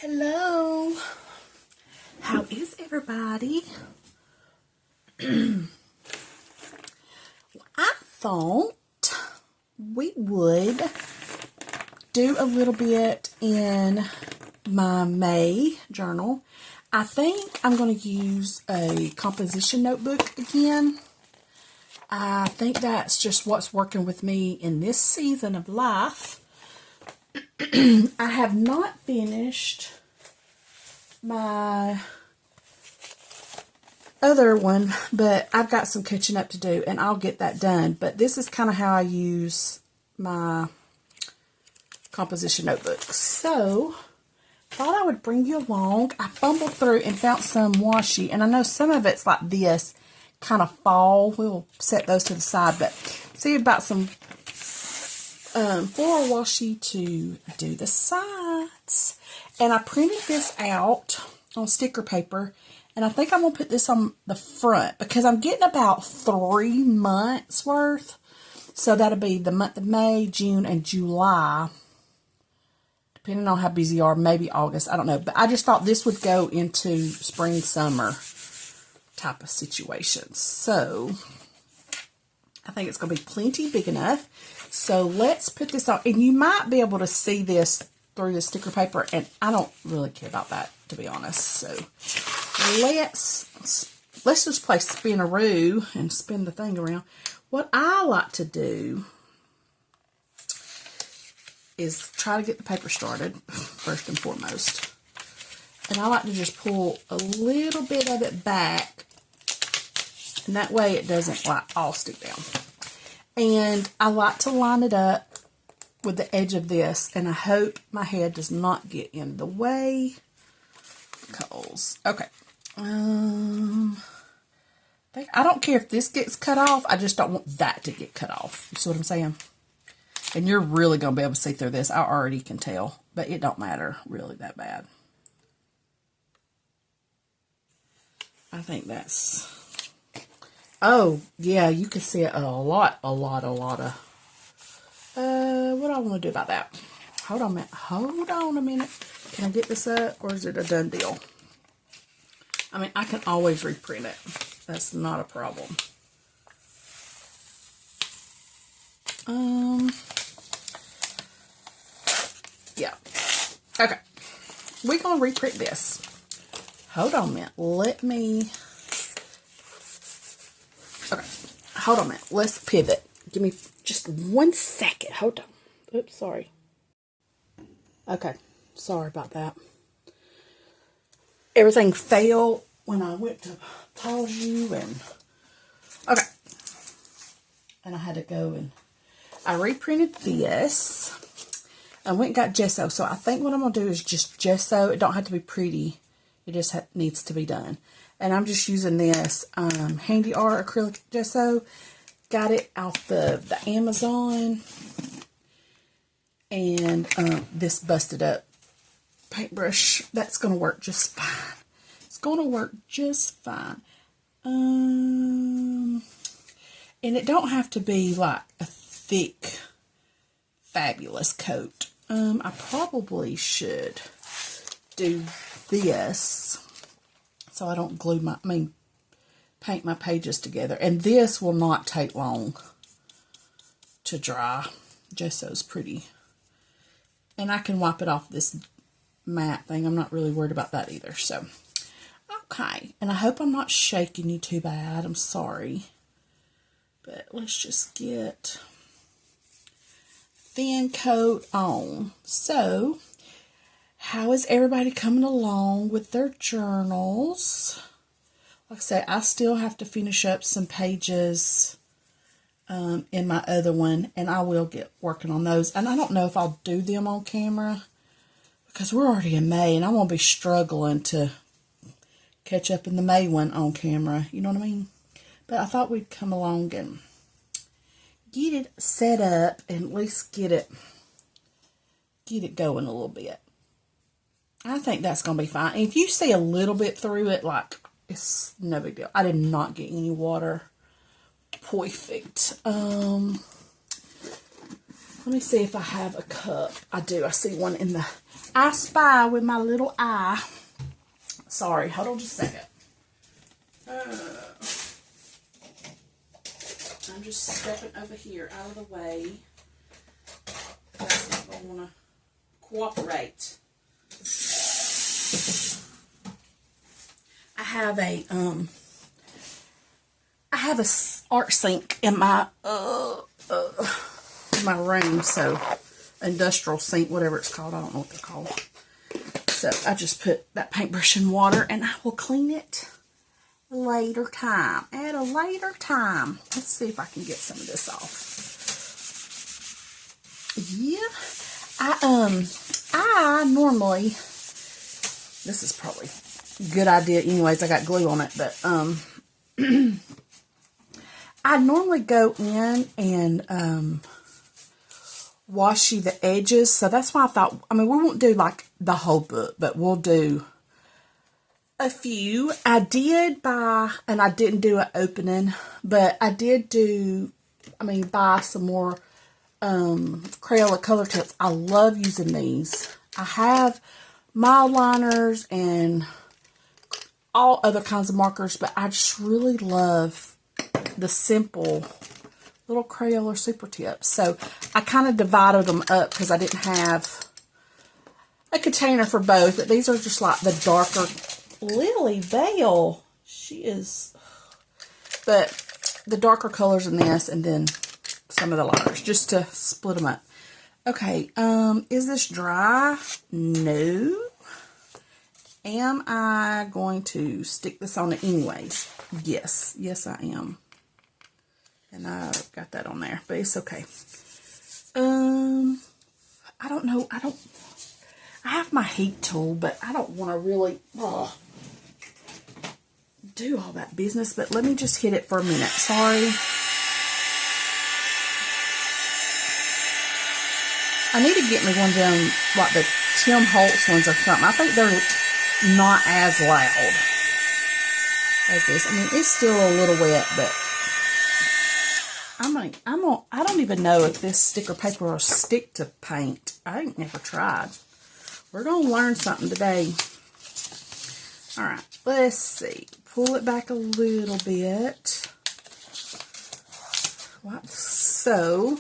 Hello, how is everybody? I thought we would do a little bit in my May journal. I think I'm going to use a composition notebook again. I think that's just what's working with me in this season of life. I have not finished my other one, but I've got some catching up to do, and I'll get that done. But this is kind of how I use my composition notebook. So, thought I would bring you along. I fumbled through and found some washi, and I know some of it's like this, kind of fall. We'll set those to the side, but see about some floral washi to do the sides. And I printed this out on sticker paper, and I think I'm going to put this on the front because I'm getting about 3 months worth. So that'll be the month of May, June, and July, depending on how busy you are, maybe August, I don't know. But I just thought this would go into spring, summer type of situations. So I think it's going to be plenty big enough. So let's put this on, and you might be able to see this through the sticker paper, and I don't really care about that, to be honest. So let's just play spinaroo and spin the thing around. What I like to do is try to get the paper started first and foremost, and I like to just pull a little bit of it back, and that way it doesn't like all stick down. And I like to line it up with the edge of this, and I hope my head does not get in the way. Okay. I don't care if this gets cut off. I just don't want that to get cut off. You see what I'm saying? And you're really going to be able to see through this. I already can tell, but it don't matter really that bad. I think that's... Oh, yeah, you can see it a lot of... what do I want to do about that? Hold on a minute. Can I get this up, or is it a done deal? I mean, I can always reprint it. That's not a problem. Yeah. Okay. We're going to reprint this. Hold on a minute. Okay. Hold on a minute. Let's pivot. Give me just 1 second. Hold on. Oops, sorry. Okay. Sorry about that. Everything failed when I went to pause you, and okay. And I had to go, and I reprinted this. I went and got gesso. So I think what I'm going to do is just gesso. It don't have to be pretty. It just needs to be done. And I'm just using this Handy Art acrylic gesso. Got it off the Amazon. And this busted up paintbrush. That's going to work just fine. It's going to work just fine. And it don't have to be like a thick, fabulous coat. I probably should do this so I don't paint my pages together. And this will not take long to dry. Gesso's pretty. And I can wipe it off this matte thing. I'm not really worried about that either. So, okay. And I hope I'm not shaking you too bad. I'm sorry. But let's just get thin coat on. So, how is everybody coming along with their journals? Like I say, I still have to finish up some pages in my other one, and I will get working on those. And I don't know if I'll do them on camera because we're already in May, and I'm going to be struggling to catch up in the May one on camera. You know what I mean? But I thought we'd come along and get it set up and at least get it going a little bit. I think that's going to be fine. And if you see a little bit through it, like, it's no big deal. I did not get any water. Perfect. Let Let me see if I have a cup. I do. I see one in the... I spy with my little eye. Sorry, hold on just a second. I'm just stepping over here out of the way. That's not going to want to cooperate. I have a art sink in my room, so industrial sink, whatever it's called. I don't know what they're called. So I just put that paintbrush in water, and I will clean it later time. At a later time. Let's see if I can get some of this off. Yeah, I normally, this is probably a good idea anyways, I got glue on it, but I normally go in and wash you the edges, so that's why I thought, I mean, we won't do like the whole book, but we'll do a few. I did buy, and I didn't do an opening, but I did do, buy some more Crayola color tips. I love using these. I have mild liners and all other kinds of markers, but I just really love the simple little Crayola super tips. So I kind of divided them up because I didn't have a container for both, but these are just like the darker. Lily Vale, she is, but the darker colors in this, and then some of the liners, just to split them up. Okay, is this dry? No. Am I going to stick this on it anyways? Yes. Yes, I am. And I got that on there, but it's okay. I don't know. I have my heat tool, but I don't want to really do all that business, but let me just hit it for a minute. Sorry. I need to get me one of them, like the Tim Holtz ones or something. I think they're not as loud as this. I mean, it's still a little wet, but I don't even know if this sticker paper will stick to paint. I ain't never tried. We're going to learn something today. All right, let's see. Pull it back a little bit. Like so.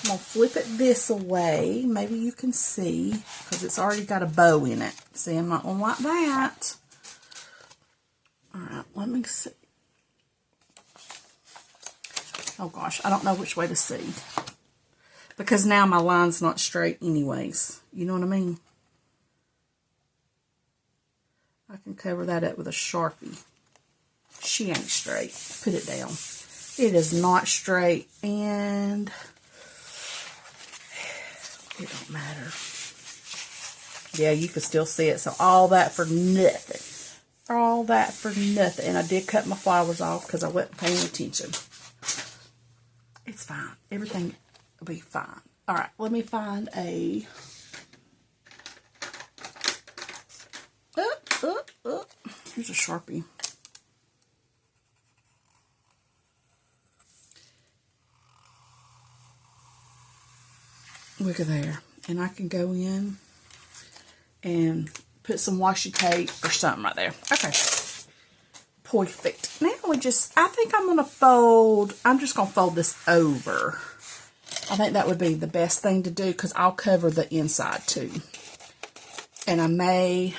I'm going to flip it this way. Maybe you can see, because it's already got a bow in it. See, I'm not going to like that. All right, let me see. Oh, gosh, I don't know which way to see. Because now my line's not straight anyways. You know what I mean? I can cover that up with a Sharpie. She ain't straight. Put it down. It is not straight, and it don't matter. Yeah, you can still see it. So all that for nothing. All that for nothing. And I did cut my flowers off because I wasn't paying attention. It's fine. Everything will be fine. All right, let me find a... Here's a Sharpie. Look at there. And I can go in and put some washi tape or something right there. Okay. Perfect. Now we just, I think I'm going to fold, I'm just going to fold this over. I think that would be the best thing to do because I'll cover the inside too. And I may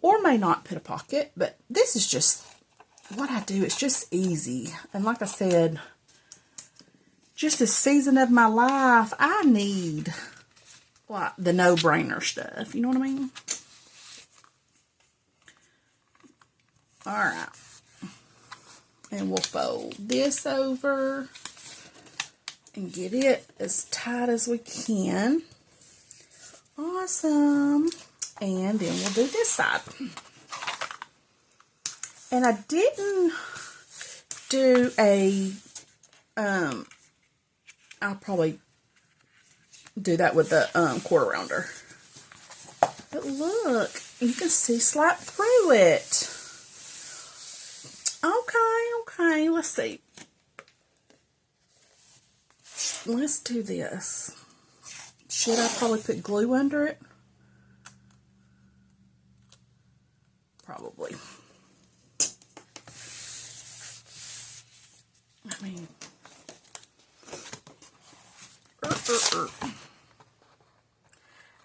or may not put a pocket, but this is just what I do. It's just easy. And like I said, just this season of my life, I need like the no-brainer stuff. You know what I mean? All right. And we'll fold this over and get it as tight as we can. Awesome. And then we'll do this side. And I didn't do a, I'll probably do that with the quarter rounder. But look, you can see slap through it. Okay, let's see. let's do this. Should I probably put glue under it? Probably. I mean,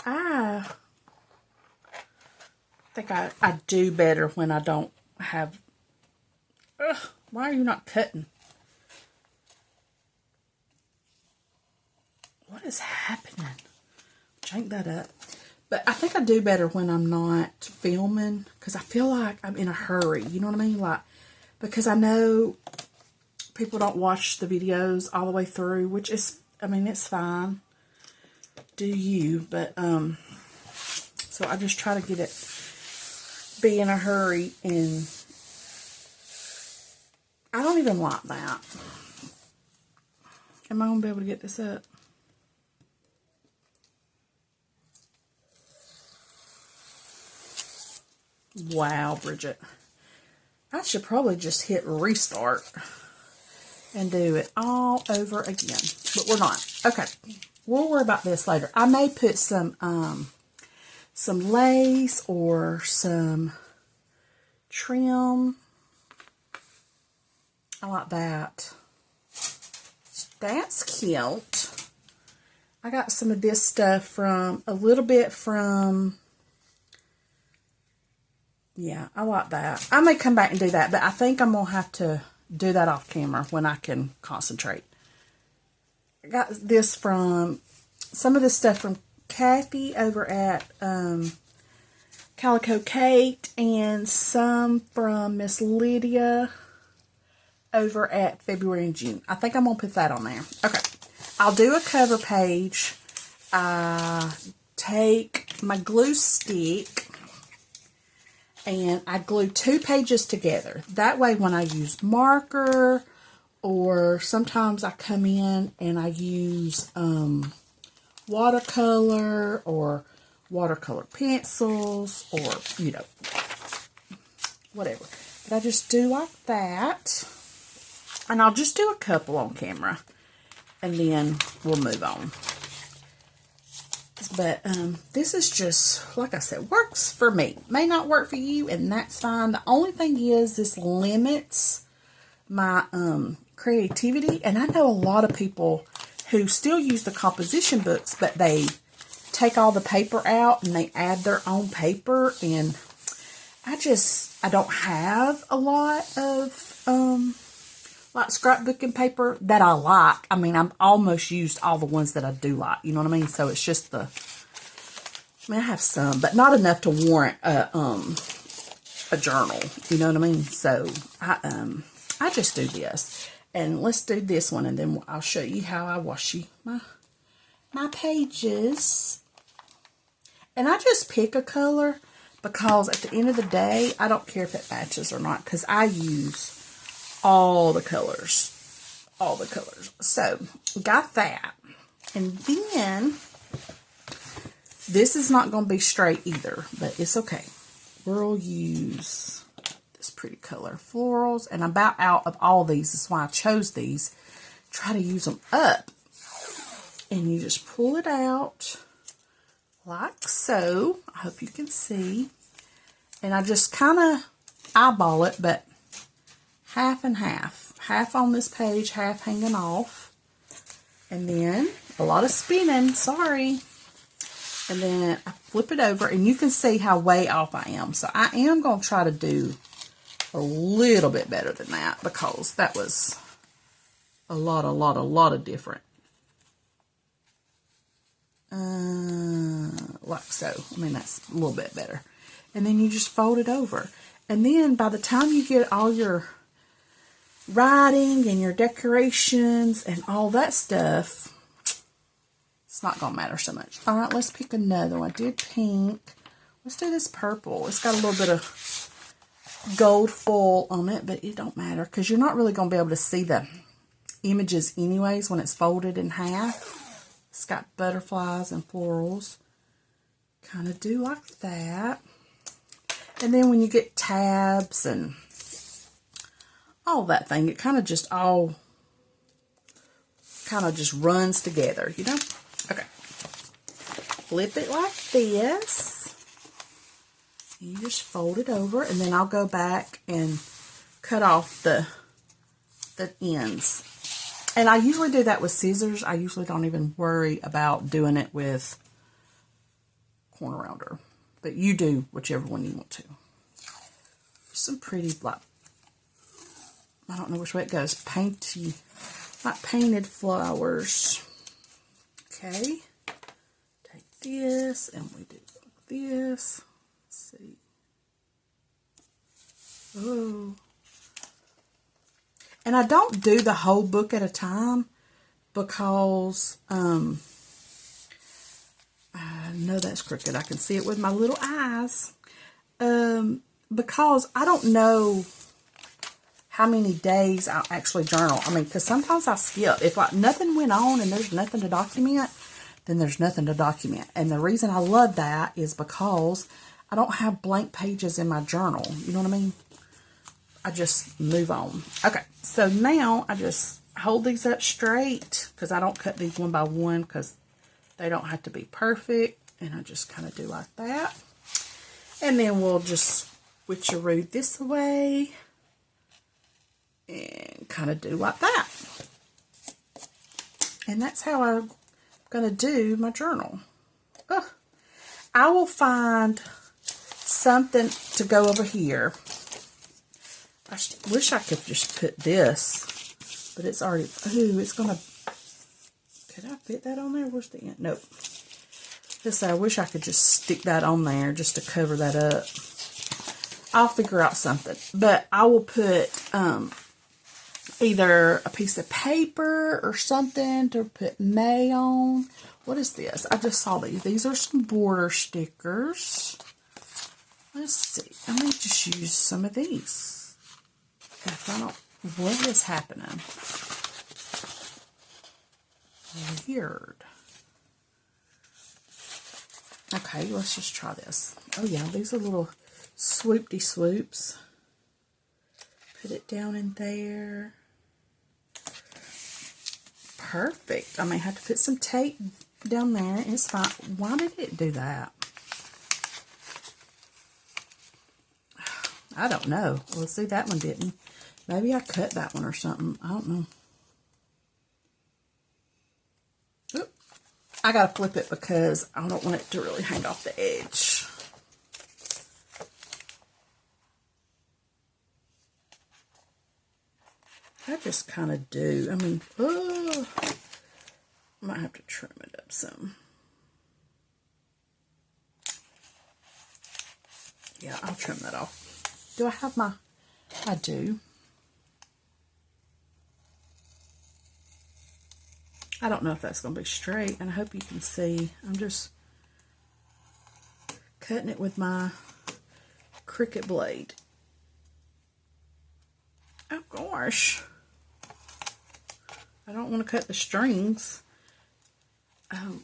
I think I do better when I don't have... why are you not cutting? What is happening? Jank that up. But I think I do better when I'm not filming, because I feel like I'm in a hurry. You know what I mean? Like, because I know people don't watch the videos all the way through, which is, I mean, it's fine. Do you? But, so I just try to get it, be in a hurry, and I don't even like that. Am I going to be able to get this up? Wow, Bridget. I should probably just hit restart and do it all over again. But we're not. Okay. We'll worry about this later. I may put some lace or some trim. I like that. That's cute. I got some of this stuff from, a little bit from... Yeah, I like that. I may come back and do that, but I think I'm going to have to do that off camera when I can concentrate. I got this from, some of this stuff from Kathy over at Calico Kate, and some from Miss Lydia over at February and June. I think I'm going to put that on there. Okay. I'll do a cover page. Take my glue stick, and I glue 2 pages together. That way when I use marker, or sometimes I come in and I use watercolor or watercolor pencils, or, you know, whatever. But I just do like that. And I'll just do a couple on camera, and then we'll move on. But this is just, like I said, works for me. May not work for you, and that's fine. The only thing is, this limits my creativity. And I know a lot of people who still use the composition books, but they take all the paper out and they add their own paper. And I don't have a lot of like scrapbooking paper that I like. I mean, I've almost used all the ones that I do like. You know what I mean? So it's just I mean, I have some, but not enough to warrant a journal. You know what I mean? So I just do this. And let's do this one, and then I'll show you how I washi my pages. And I just pick a color, because at the end of the day, I don't care if it matches or not, because I use all the colors. All the colors. So, got that. And then, this is not going to be straight either, but it's okay. We'll use this pretty color, florals. And I'm about out of all these. That's why I chose these. Try to use them up. And you just pull it out like so. I hope you can see. And I just kind of eyeball it, but half and half. Half on this page, half hanging off. And then a lot of spinning, sorry. And then I flip it over, and you can see how way off I am. So I am going to try to do a little bit better than that, because that was a lot of different. Like so. I mean, that's a little bit better. And then you just fold it over. And then by the time you get all your writing and your decorations and all that stuff, it's not going to matter so much. All right, let's pick another one. I did pink. Let's do this purple. It's got a little bit of gold foil on it, but it don't matter, because you're not really going to be able to see the images anyways when it's folded in half. It's got butterflies and florals. Kind of do like that. And then when you get tabs and all that thing, it kind of just all kind of just runs together, you know? Okay. Flip it like this. You just fold it over, and then I'll go back and cut off the ends. And I usually do that with scissors. I usually don't even worry about doing it with corner rounder. But you do whichever one you want to. Some pretty, like, I don't know which way it goes. Painty, like painted flowers. Okay. Take this, and we do this. Let's see. Oh. And I don't do the whole book at a time because I know that's crooked. I can see it with my little eyes. Because I don't know how many days I'll actually journal. I mean, because sometimes I skip. If like nothing went on and there's nothing to document, then there's nothing to document. And the reason I love that is because I don't have blank pages in my journal. You know what I mean? I just move on. Okay, so now I just hold these up straight because I don't cut these one by one because they don't have to be perfect. And I just kind of do like that. And then we'll just switcheroo this way and kind of do like that. And that's how I'm going to do my journal. I will find something to go over here. I wish I could just put this, but it's already, ooh, it's going to, could I fit that on there? Where's the end? Nope. I wish I could just stick that on there just to cover that up. I'll figure out something. But I will put either a piece of paper or something to put May on. What is this? I just saw these. These are some border stickers. Let's see. I may just use some of these. If I don't, what is happening? Weird. Okay, let's just try this. Oh yeah, these are little swoopty swoops. Put it down in there. Perfect. I may have to put some tape down there. It's fine. Why did it do that? I don't know. Well, see, that one didn't. Maybe I cut that one or something. I don't know. Oop. I gotta flip it because I don't want it to really hang off the edge. I just kind of do. I mean, oh, I might have to trim it up some. Yeah, I'll trim that off. Do I have my, I do. I don't know if that's going to be straight, and I hope you can see. I'm just cutting it with my Cricut blade. Oh gosh. I don't want to cut the strings. Oh.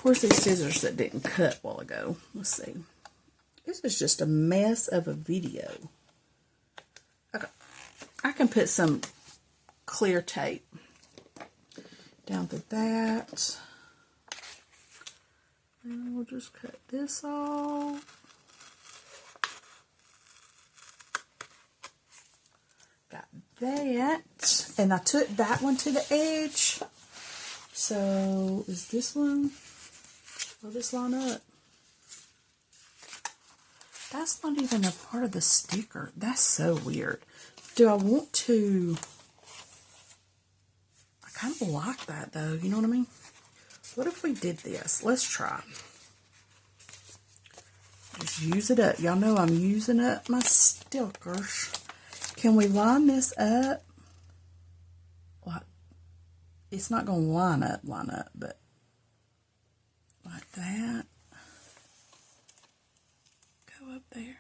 Where's these scissors that didn't cut a while ago? Let's see. This is just a mess of a video. Okay. I can put some clear tape down to that. And we'll just cut this off. Got that. And I took that one to the edge. So is this one, will this line up? That's not even a part of the sticker. That's so weird. Do I want to, I kind of like that though, you know what I mean? What if we did this? Let's try. Just use it up. Y'all know I'm using up my stickers. Can we line this up? Like, it's not going to line up, but like that. Go up there.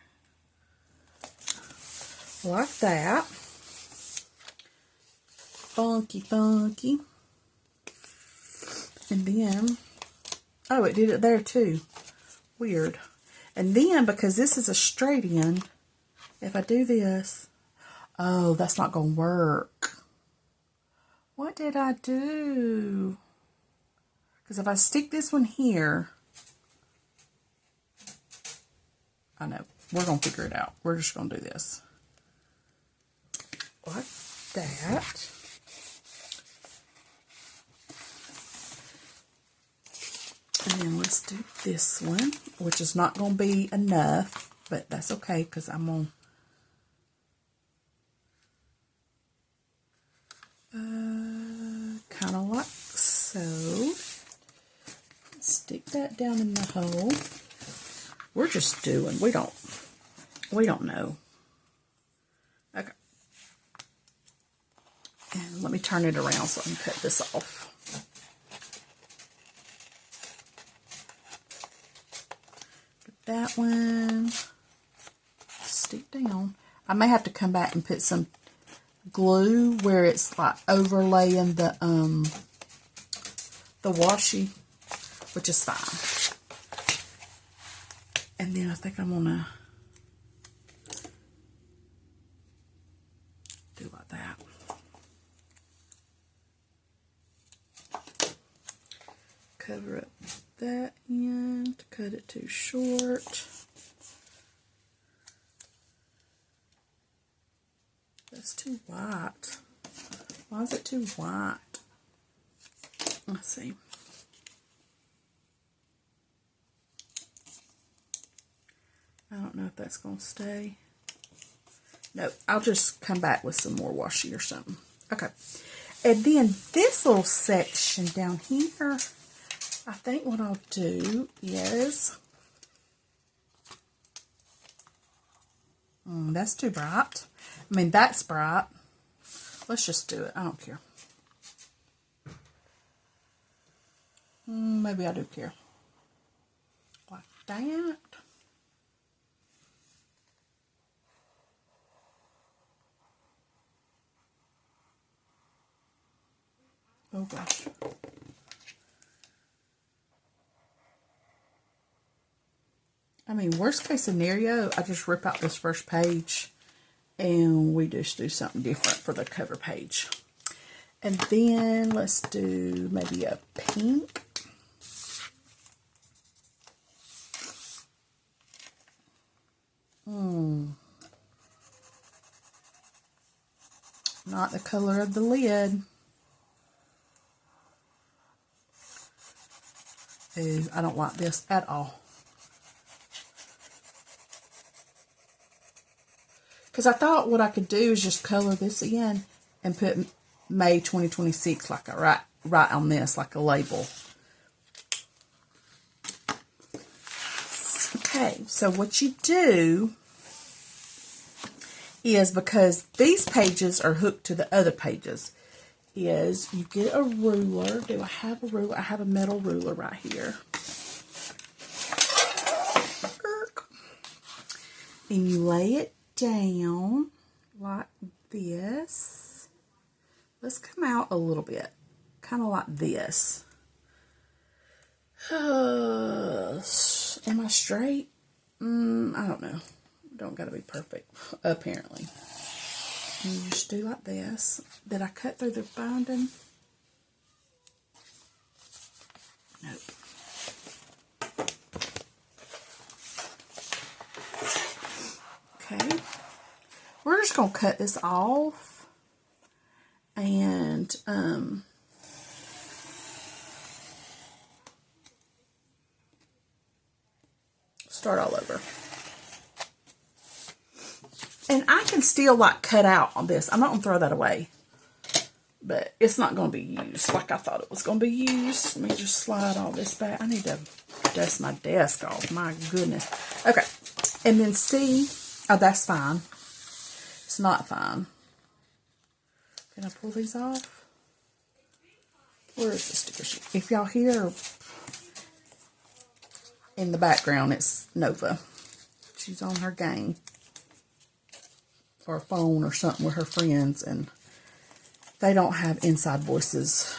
Like that. Funky, funky. And then, oh, it did it there too. Weird. And then, because this is a straight end, if I do this, oh, that's not going to work. What did I do? Because if I stick this one here, I know. We're going to figure it out. We're just going to do this. Like that. And then let's do this one, which is not going to be enough, but that's okay because I'm going to kind of like so. Stick that down in the hole. We're just doing, we don't know. Okay. And let me turn it around so I can cut this off. That one, stick down. I may have to come back and put some glue where it's like overlaying the washi, which is fine. And then I think I'm gonna do like that. Cover up that end, cut it too short. That's too white. Why is it too white? Let's see. I don't know if that's going to stay. No, I'll just come back with some more washi or something. Okay. And then this little section down here, I think what I'll do is, that's too bright. I mean, that's bright. Let's just do it. I don't care. Maybe I do care. Like that. Oh gosh. I mean, worst case scenario, I just rip out this first page and we just do something different for the cover page. And then let's do maybe a pink. Not the color of the lid. Ooh, I don't like this at all. Because I thought what I could do is just color this in and put May 2026 like a right on this, like a label. Okay, so what you do is, because these pages are hooked to the other pages, is you get a ruler. Do I have a ruler? I have a metal ruler right here. And you lay it down like this. Let's come out a little bit, kind of like this. Am I straight? I don't know. Don't gotta be perfect, apparently. And you just do like this. Did I cut through the binding? Nope. Okay. We're just gonna cut this off and start all over. And I can still like cut out on this. I'm not gonna throw that away, but it's not gonna be used like I thought it was gonna be used. Let me just slide all this back. I need to dust my desk off. My goodness. Okay, and then see, oh, that's fine. It's not fine. Can I pull these off? Where is the sticker sheet? If y'all hear in the background, it's Nova. She's on her game. Or a phone or something with her friends, and they don't have inside voices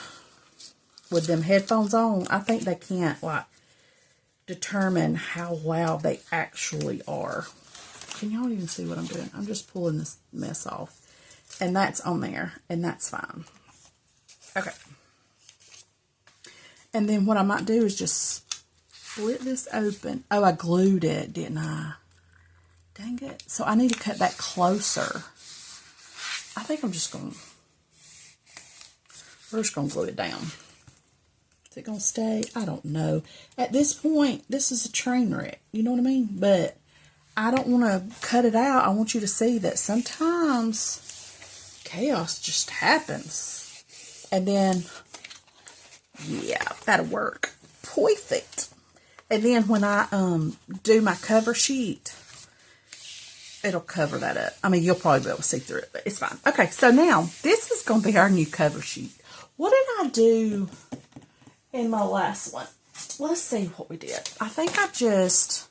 with them headphones on. I think they can't like determine how loud they actually are. Can y'all even see what I'm doing? I'm just pulling this mess off, and that's on there, and that's fine. Okay. And then what I might do is just split this open. Oh, I glued it, didn't I? Dang it. So I need to cut that closer. I think we're just going to glue it down. Is it going to stay? I don't know. At this point, this is a train wreck. You know what I mean? But I don't want to cut it out. I want you to see that sometimes chaos just happens. And then, yeah, that'll work. Perfect. And then when I do my cover sheet, it'll cover that up. I mean, you'll probably be able to see through it, but it's fine. Okay, so now this is going to be our new cover sheet. What did I do in my last one? Let's see what we did. I think I just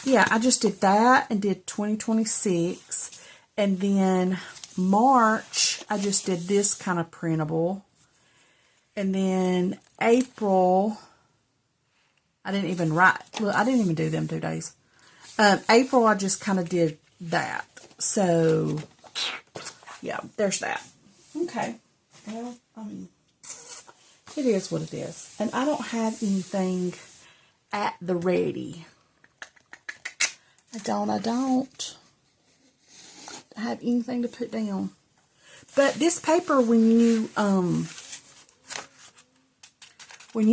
did that and did 2026. And then March, I just did this kind of printable. And then April, I didn't even write. Well, I didn't even do them 2 days. April, I just kind of did that. So, yeah, there's that. Okay. Well, I mean, it is what it is. And I don't have anything at the ready. I don't have anything to put down. But this paper, when you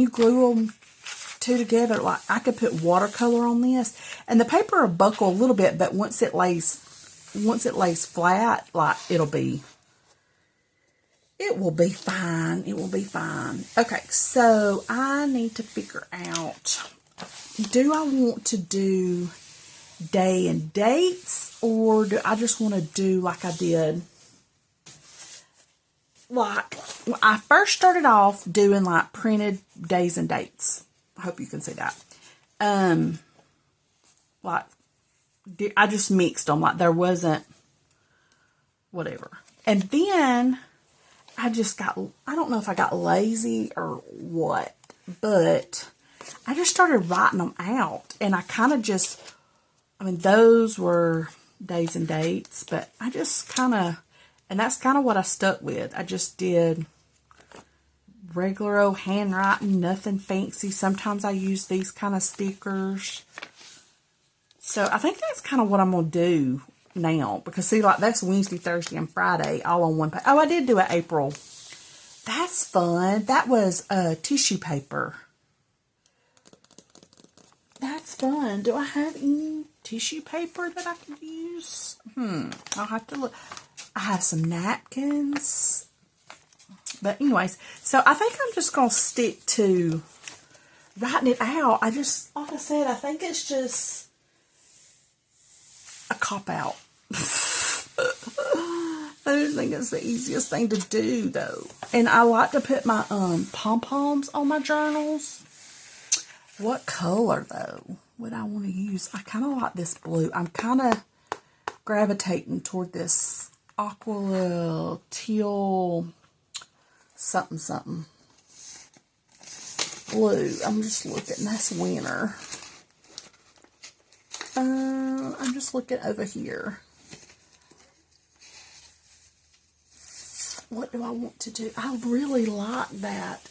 glue them two together, like I could put watercolor on this, and the paper will buckle a little bit, but once it lays flat, like it will be fine. It will be fine. Okay, so I need to figure out, do I want to do day and dates, or do I just want to do like I did, like I first started off doing like printed days and dates. I hope you can see that. Like I just mixed them, like there wasn't whatever. And then I don't know if I got lazy or what, but I just started writing them out, and I kind of just, I mean, those were days and dates, but I just kind of, and that's kind of what I stuck with. I just did regular old handwriting, nothing fancy. Sometimes I use these kind of stickers. So I think that's kind of what I'm going to do now, because see, like that's Wednesday, Thursday, and Friday all on one page. Oh, I did do an April. That's fun. That was tissue paper. That's fun. Do I have any tissue paper that I could use? I'll have to look. I have some napkins. But anyways, so I think I'm just going to stick to writing it out. I just, like I said, I think it's just a cop-out. I don't think it's the easiest thing to do, though. And I like to put my pom-poms on my journals. What color, though, would I want to use? I kind of like this blue. I'm kind of gravitating toward this aqua teal something blue. I'm just looking. That's winter. I'm just looking over here. What do I want to do? I really like that.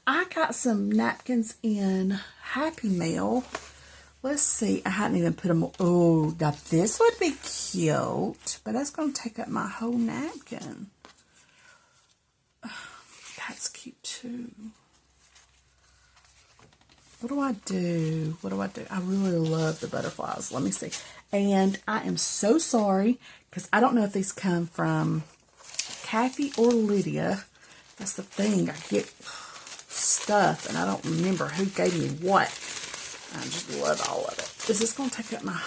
I got some napkins in Happy Mail. Let's see. I hadn't even put them. Oh, now this would be cute, but that's going to take up my whole napkin. That's cute too. What do I do? What do I do? I really love the butterflies. Let me see. And I am so sorry, because I don't know if these come from Kathy or Lydia. That's the thing. I get stuff, and I don't remember who gave me what. I just love all of it. Is this going to take up my...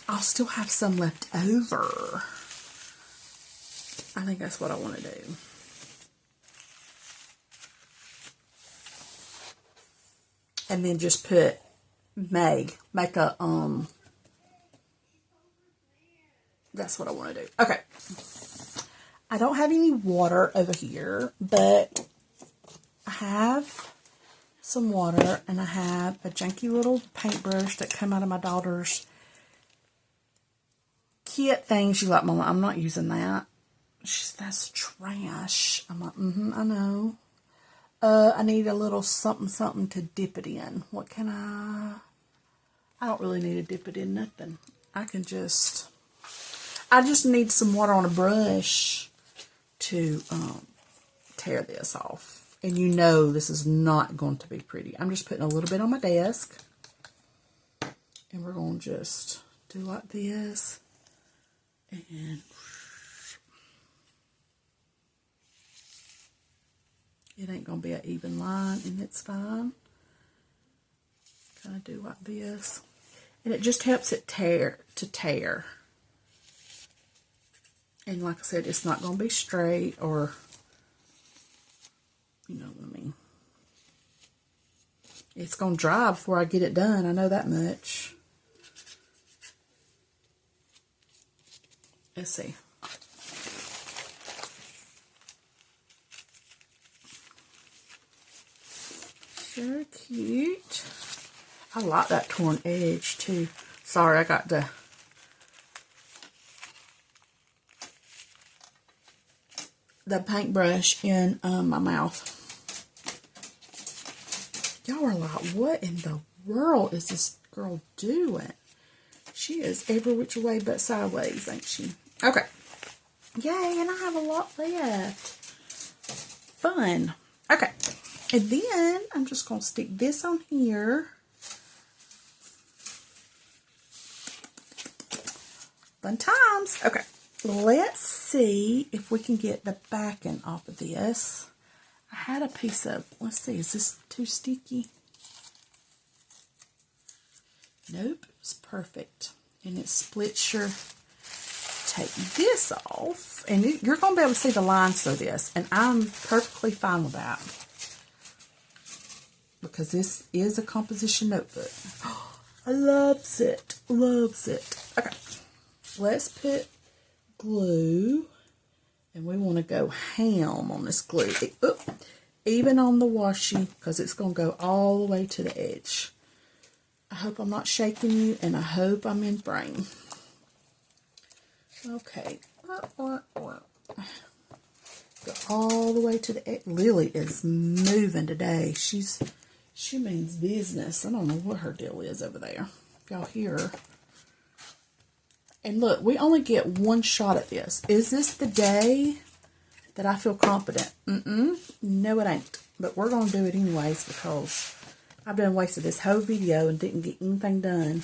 I'll still have some left over. I think that's what I want to do. And then just put make a, that's what I want to do. Okay. I don't have any water over here, but I have some water, and I have a janky little paintbrush that come out of my daughter's kit thing. She's like, Mama, I'm not using that. That's trash. I'm like, I know. I need a little something to dip it in. What can I don't really need to dip it in nothing. I just need some water on a brush to tear this off. And you know this is not going to be pretty. I'm just putting a little bit on my desk. And we're going to just do like this. And it ain't going to be an even line, and it's fine. Kind of do like this. And it just helps it tear. And like I said, it's not going to be straight, or, you know what I mean. It's going to dry before I get it done. I know that much. Let's see. So cute. I like that torn edge too. Sorry, I got the paintbrush in my mouth. Y'all are like, what in the world is this girl doing? She is every which way but sideways, ain't she? Okay. Yay, and I have a lot left. Fun. Okay. And then I'm just going to stick this on here. Fun times. Okay. Let's see if we can get the backing off of this. I had a piece of, let's see, is this too sticky? Nope, it's perfect. And it splits your, take this off, and you're going to be able to see the lines through this, and I'm perfectly fine with that. Because this is a composition notebook. I loves it. Loves it. Okay. Let's put glue. And we want to go ham on this glue. Even on the washi, because it's going to go all the way to the edge. I hope I'm not shaking you, and I hope I'm in frame. Okay. Go all the way to the edge. Lily is moving today. She means business. I don't know what her deal is over there. If y'all hear her. And look, we only get one shot at this. Is this the day that I feel confident? No, it ain't. But we're going to do it anyways because I've done wasted this whole video and didn't get anything done.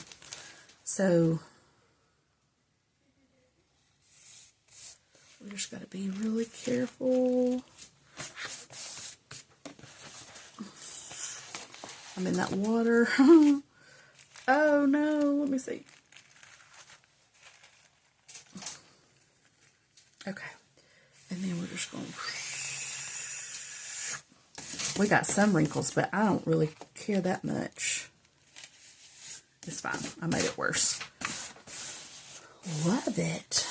So, we just got to be really careful. I'm in that water. Oh no, let me see. Okay. And then we're just going to... We got some wrinkles, but I don't really care that much. It's fine. I made it worse. Love it.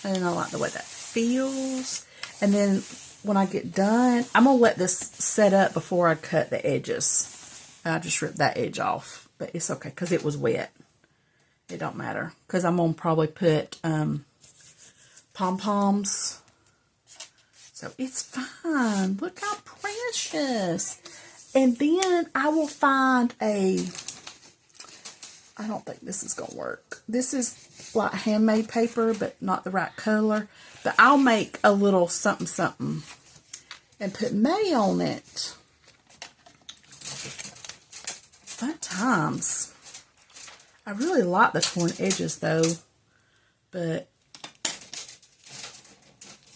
And I like the way that feels. And then when I get done, I'm going to let this set up before I cut the edges. I just ripped that edge off. But it's okay because it was wet. It don't matter. Because I'm going to probably put pom-poms. So it's fine. Look how precious. And then I will find a... I don't think this is going to work. This is like handmade paper, but not the right color. But I'll make a little something and put May on it. Fun times. I really like the torn edges though, but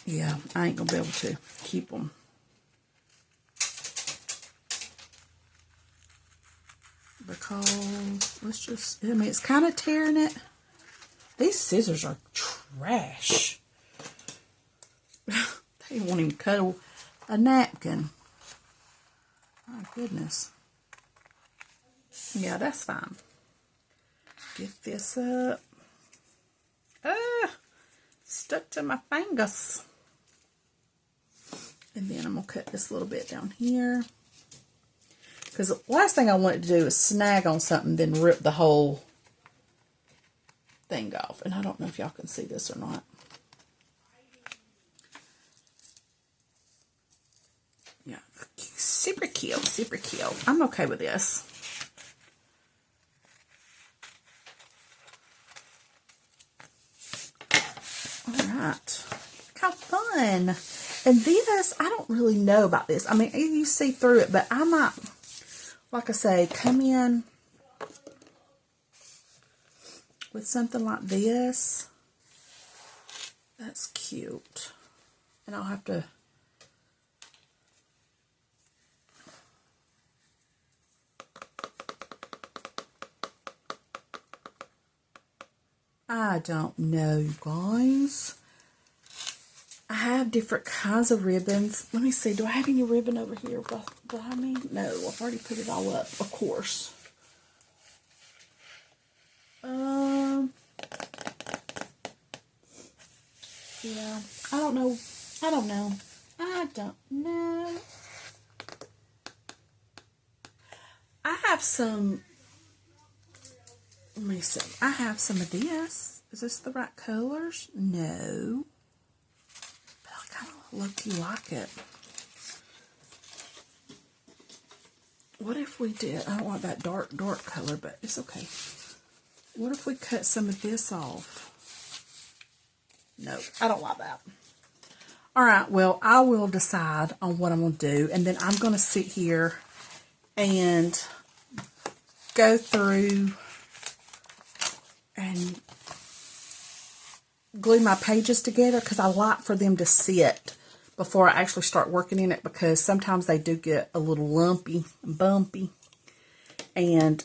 yeah, I ain't gonna be able to keep them. Because let's just, I mean, it's kind of tearing it. These scissors are trash. They won't even cut a napkin. My goodness. Yeah, that's fine. Get this up. Stuck to my fingers. And then I'm going to cut this little bit down here. Because the last thing I wanted to do is snag on something, then rip the whole thing off. And I don't know if y'all can see this or not. Super cute, super cute. I'm okay with this. Alright. Look how fun. And this, I don't really know about this. I mean, you see through it, but I might, like I say, come in with something like this. That's cute. And I'll have to... I don't know, you guys. I have different kinds of ribbons. Let me see. Do I have any ribbon over here behind me? No, I've already put it all up, of course. Yeah. I don't know. I don't know. I have some... Let me see. I have some of this. Is this the right colors? No. But I kind of low-key like it. What if we did... I don't want that dark color, but it's okay. What if we cut some of this off? No, I don't like that. Alright, well, I will decide on what I'm going to do. And then I'm going to sit here and go through and glue my pages together, because I like for them to sit before I actually start working in it, because sometimes they do get a little lumpy and bumpy. And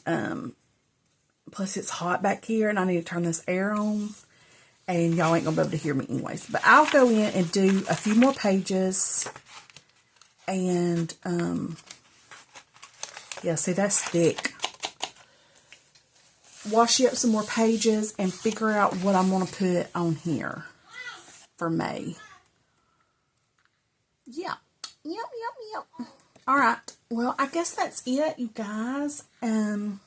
plus it's hot back here and I need to turn this air on, and y'all ain't gonna be able to hear me anyways. But I'll go in and do a few more pages, and yeah, see, that's thick. Wash up some more pages and figure out what I'm going to put on here for May. Yeah. Yep. All right. Well, I guess that's it, you guys. And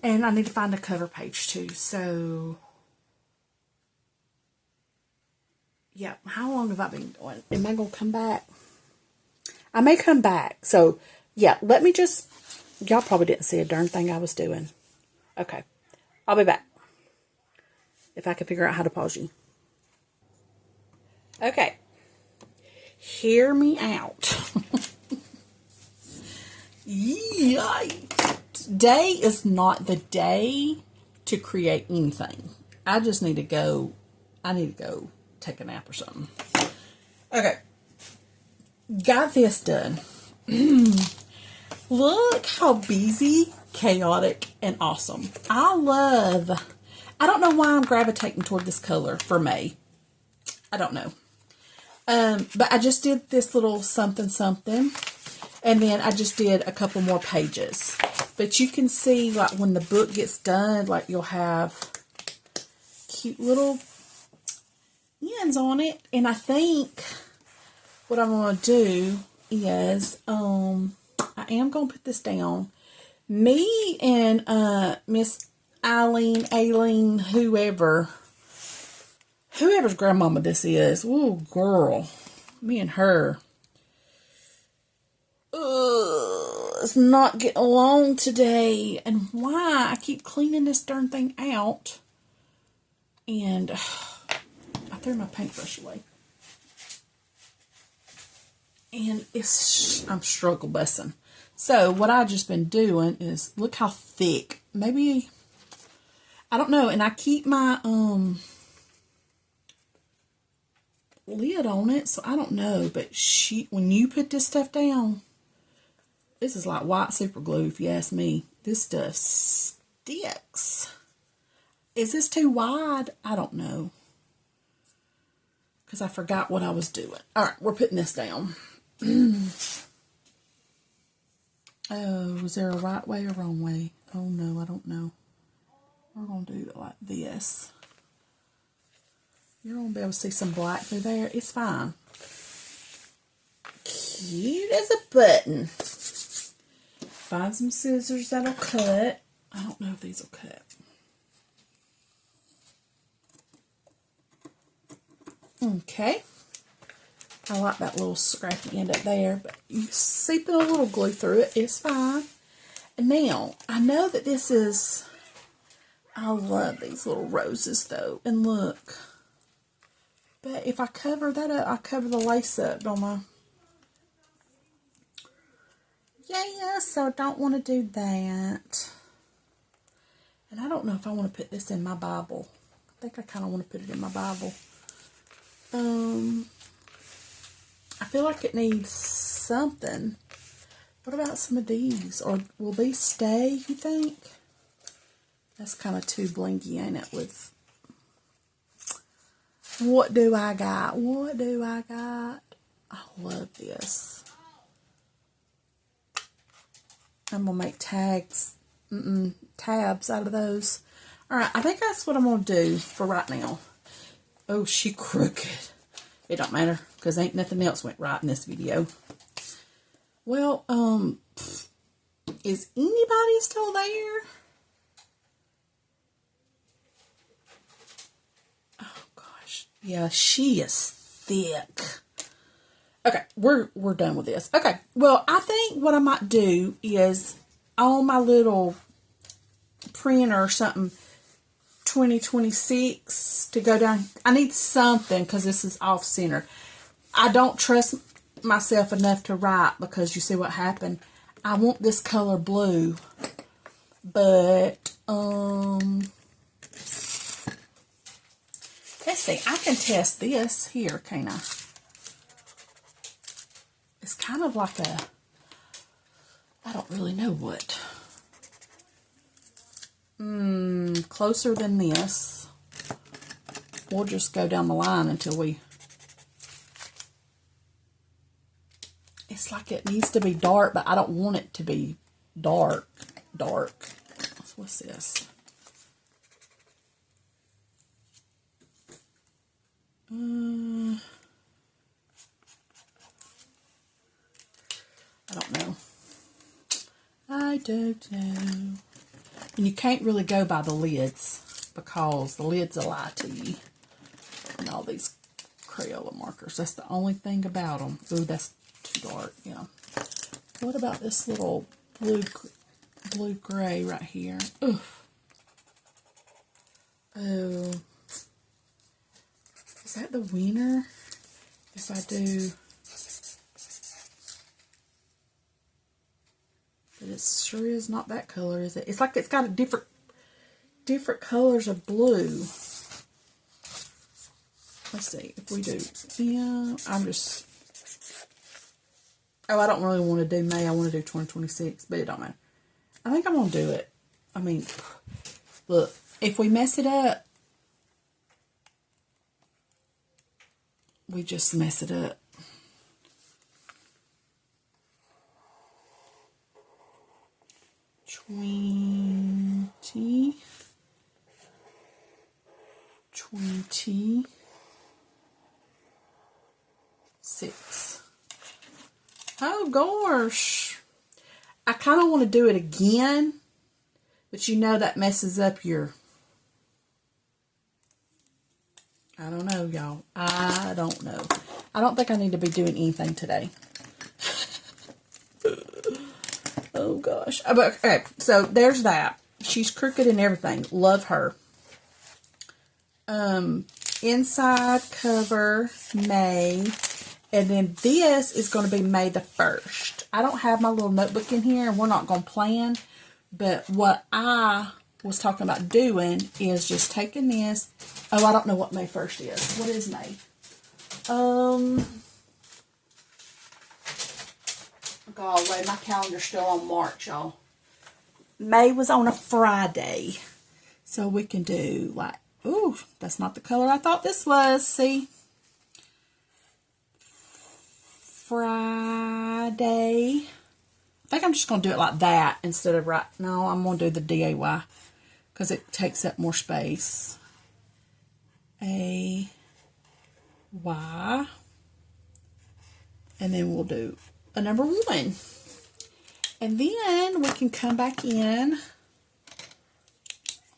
I need to find a cover page too. So, yeah. How long have I been doing? Am I going to come back? I may come back. So, yeah. Let me just... Y'all probably didn't see a darn thing I was doing. Okay, I'll be back if I can figure out how to pause you. Okay, hear me out. Yikes. Today is not the day to create anything. I just need to go, take a nap or something. Okay, got this done. Look how busy, chaotic, and awesome. I don't know why I'm gravitating toward this color for May. I don't know. But I just did this little something, and then I just did a couple more pages. But you can see, like, when the book gets done, like, you'll have cute little ends on it. And I think what I'm going to do is, I am going to put this down. Me and Miss Aileen, whoever's grandmama this is. Ooh, girl. Me and her. It's not getting along today. And why? I keep cleaning this darn thing out. And I threw my paintbrush away. And I'm struggle bussing. So what I've just been doing is, look how thick. Maybe, I don't know. And I keep my lid on it, so I don't know. But when you put this stuff down, this is like white super glue, if you ask me. This stuff sticks. Is this too wide? I don't know, because I forgot what I was doing. All right, we're putting this down. Oh, was there a right way or wrong way? Oh, no, I don't know. We're going to do it like this. You're going to be able to see some black through there. It's fine. Cute as a button. Find some scissors that'll cut. I don't know if these will cut. Okay. I like that little scrappy end up there, but you seeping a little glue through it. It's fine. And now, I know that this is, I love these little roses though. And look. But if I cover that up, I cover the lace up, don't I? Yeah, so I don't want to do that. And I don't know if I want to put this in my Bible. I think I kind of want to put it in my Bible. I feel like it needs something. What about some of these? Or will these stay, you think? That's kind of too blingy, ain't it? With what do I got? What do I got? I love this. I'm going to make tabs out of those. Alright, I think that's what I'm going to do for right now. Oh, she crooked. It don't matter, because ain't nothing else went right in this video. Well, is anybody still there? Oh, gosh. Yeah, she is thick. Okay, we're done with this. Okay, well, I think what I might do is on my little printer or something, 2026 to go down. I need something because this is off center. I don't trust myself enough to write because you see what happened. I want this color blue, but let's see. I can test this here, can't I? It's kind of like a, I don't really know what. Closer than this. We'll just go down the line until we, it's like it needs to be dark, but I don't want it to be dark. What's this? I don't know. I don't know. And you can't really go by the lids because the lids will lie to you. And all these Crayola markers. That's the only thing about them. Ooh, that's too dark. Yeah. What about this little blue-gray right here? Oof. Oh. Is that the winner? If I do... But it sure is not that color, is it? It's like it's got a different colors of blue. Let's see if we do. Yeah, I'm just. Oh, I don't really want to do May. I want to do 2026, but it don't matter. I think I'm gonna do it. I mean, look, if we mess it up, we just mess it up. Twenty. Six. Oh gosh. I kind of want to do it again, but you know that messes up your, I don't know, y'all. I don't know. I don't think I need to be doing anything today. Oh gosh. Okay, so there's that. She's crooked and everything. Love her. Inside cover May, and then this is going to be May the 1st. I don't have my little notebook in here, and we're not going to plan, but what I was talking about doing is just taking this. Oh, I don't know what May 1st is. What is May? Golly, my calendar's still on March, y'all. May was on a Friday, so we can do like, ooh, that's not the color I thought this was. See? Friday. I think I'm just going to do it like that instead of right. No, I'm going to do the DAY because it takes up more space. AY. And then we'll do a number 1. And then we can come back in.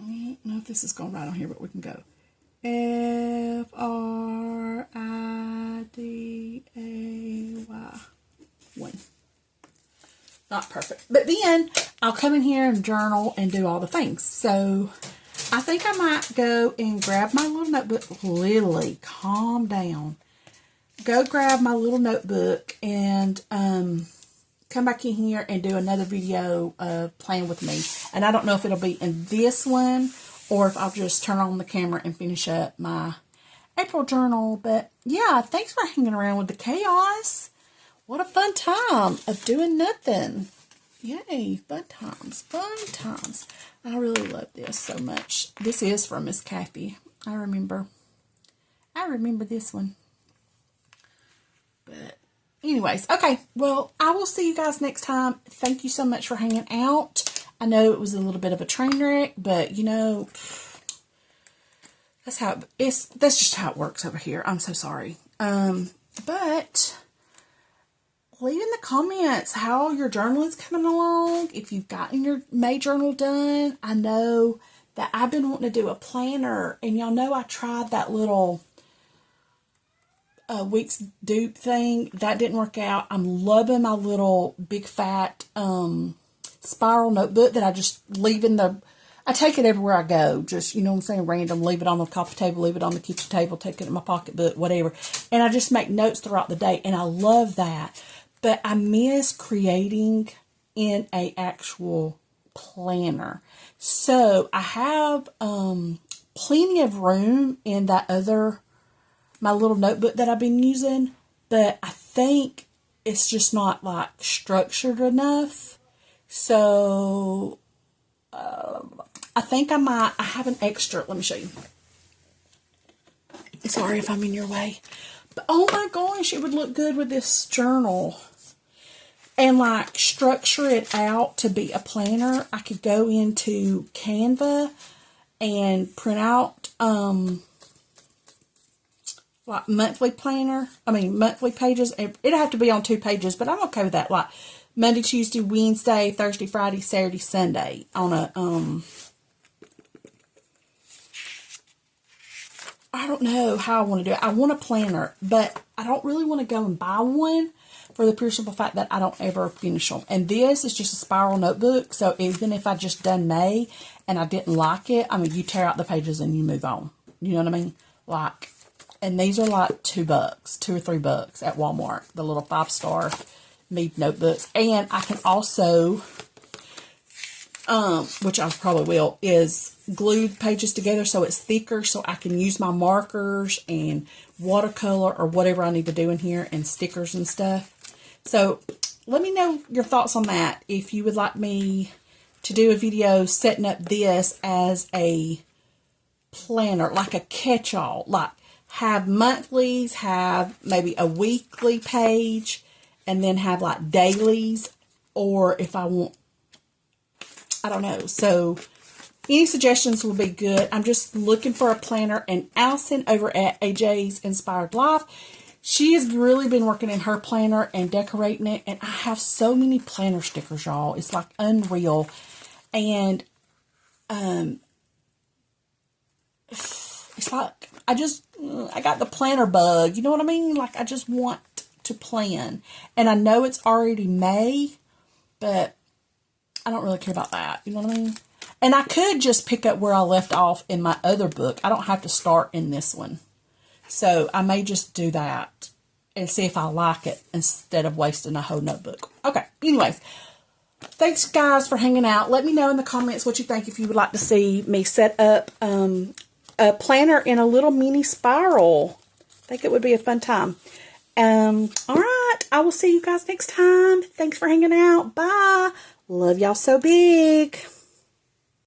I don't know if this is going right on here, but we can go Friday. 1. Not perfect. But then I'll come in here and journal and do all the things. So I think I might go and grab my little notebook. Lily, calm down. Go grab my little notebook and come back in here and do another video of playing with me. And I don't know if it'll be in this one or if I'll just turn on the camera and finish up my April journal. But yeah, thanks for hanging around with the chaos. What a fun time of doing nothing. Yay, fun times, fun times. I really love this so much. This is from Miss Kathy. I remember this one. But anyways, okay, well, I will see you guys next time. Thank you so much for hanging out. I know it was a little bit of a train wreck, but you know, that's just how it works over here. I'm so sorry. But leave in the comments how your journal is coming along. If you've gotten your May journal done. I know that I've been wanting to do a planner, and y'all know I tried that little week's dupe thing. That didn't work out. I'm loving my little big fat spiral notebook that I just leave in the, I take it everywhere I go. Just, you know what I'm saying, random. Leave it on the coffee table, leave it on the kitchen table, take it in my pocketbook, whatever. And I just make notes throughout the day, and I love that. But I miss creating in a actual planner. So I have plenty of room in that my little notebook that I've been using, but I think it's just not like structured enough. So I think I have an extra. Let me show you. Sorry if I'm in your way. But oh my gosh, it would look good with this journal. And like structure it out to be a planner. I could go into Canva and print out like monthly pages. It'd have to be on 2 pages, but I'm okay with that. Like Monday, Tuesday, Wednesday, Thursday, Friday, Saturday, Sunday on a I don't know how I want to do it. I want a planner, but I don't really want to go and buy one for the pure simple fact that I don't ever finish them. And this is just a spiral notebook, so even if I just done May and I didn't like it, I mean, you tear out the pages and you move on. You know what I mean? Like, and these are like $2, $2 or $3 at Walmart. The little 5-star Mead notebooks. And I can also, which I probably will, is glue pages together so it's thicker, so I can use my markers and watercolor or whatever I need to do in here, and stickers and stuff. So let me know your thoughts on that. If you would like me to do a video setting up this as a planner, like a catch-all, like have monthlies, have maybe a weekly page, and then have like dailies, or if I want, I don't know. So any suggestions will be good. I'm just looking for a planner. And Allison over at AJ's Inspired Life, she has really been working in her planner and decorating it. And I have so many planner stickers, y'all. It's like unreal. And it's like I got the planner bug. You know what I mean? Like I just want to plan. And I know it's already May, but I don't really care about that. You know what I mean? And I could just pick up where I left off in my other book. I don't have to start in this one. So I may just do that and see if I like it instead of wasting a whole notebook. Okay, anyways. Thanks, guys, for hanging out. Let me know in the comments what you think, if you would like to see me set up a planner in a little mini spiral. I think it would be a fun time. All right. I will see you guys next time. Thanks for hanging out. Bye. Love y'all so big.